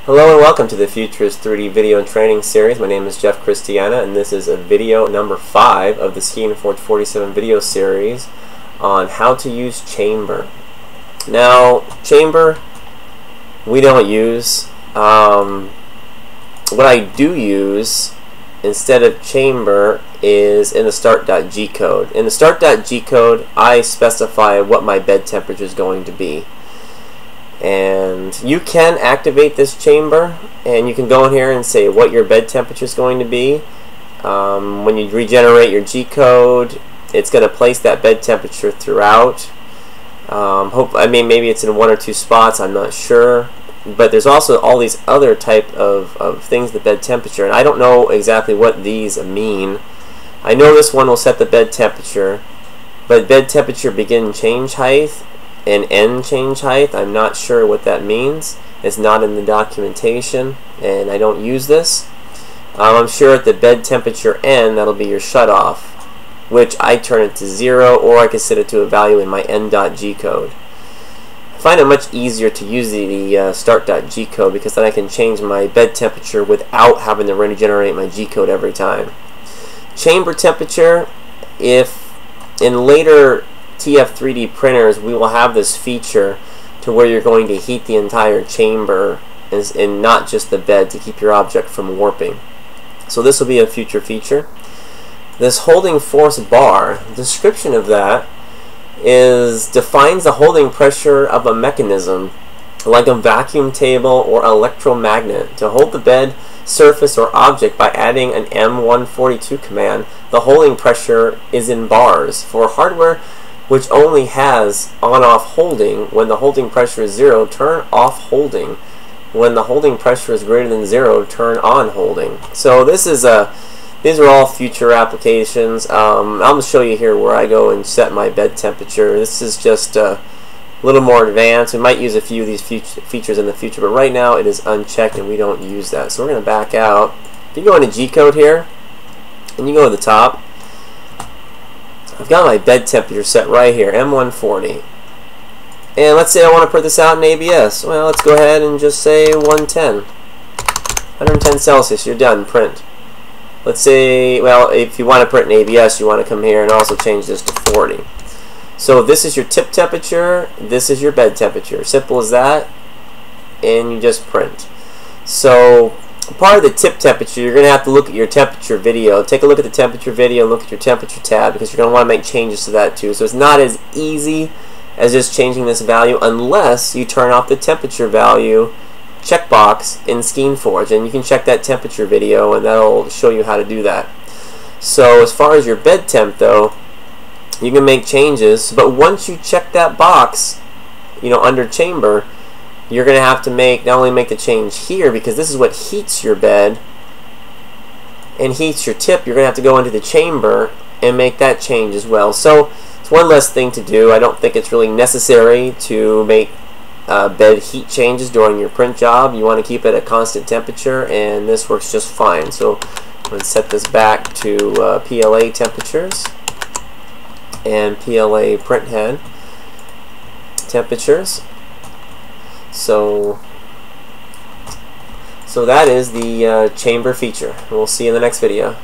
Hello and welcome to the Futurist 3D video and training series. My name is Jeff Christiana and this is a video number 5 of the Skeinforge 47 video series on how to use chamber. Now, chamber we don't use. What I do use instead of chamber is in the start.g code. In the start.g code I specify what my bed temperature is going to be. And you can activate this chamber and you can go in here and say what your bed temperature is going to be. When you regenerate your G code, it's going to place that bed temperature throughout. Maybe it's in 1 or 2 spots, I'm not sure. But there's also all these other type of things, the bed temperature, and I don't know exactly what these mean. I know this one will set the bed temperature, but bed temperature begin change height and end change height, I'm not sure what that means. It's not in the documentation and I don't use this. I'm sure at the bed temperature end that'll be your shutoff, which I turn it to 0 or I can set it to a value in my end.g code. I find it much easier to use the start.g code because then I can change my bed temperature without having to regenerate my G code every time. Chamber temperature, if in later TF3D printers we will have this feature to where you're going to heat the entire chamber and not just the bed to keep your object from warping. So this will be a future feature. This holding force bar, the description of that defines the holding pressure of a mechanism like a vacuum table or electromagnet. To hold the bed, surface, or object by adding an M142 command, the holding pressure is in bars. For hardware which only has on-off holding, when the holding pressure is 0, turn off holding. When the holding pressure is greater than 0, turn on holding. So this is these are all future applications. I'm going to show you here where I go and set my bed temperature. This is just a little more advanced. We might use a few of these features in the future, but right now it is unchecked and we don't use that. So we're going to back out. If you go into G code here and you go to the top, I've got my bed temperature set right here, M140. And let's say I want to print this out in ABS. Well, let's go ahead and just say 110. 110 Celsius, you're done, print. Let's say, well, if you want to print in ABS, you want to come here and also change this to 40. So this is your tip temperature, this is your bed temperature. Simple as that, and you just print. So part of the tip temperature, you're going to have to look at your temperature video. Take a look at the temperature video and look at your temperature tab because you're going to want to make changes to that too. So it's not as easy as just changing this value unless you turn off the temperature value checkbox in Skeinforge, and you can check that temperature video and that'll show you how to do that. So as far as your bed temp though, you can make changes, but once you check that box, under chamber, you're going to have to not only make the change here, because this is what heats your bed and heats your tip, you're going to have to go into the chamber and make that change as well. So it's one less thing to do. I don't think it's really necessary to make bed heat changes during your print job. You want to keep it at constant temperature, and this works just fine. So I'm going to set this back to PLA temperatures and PLA print head temperatures. So that is the chamber feature. We'll see you in the next video.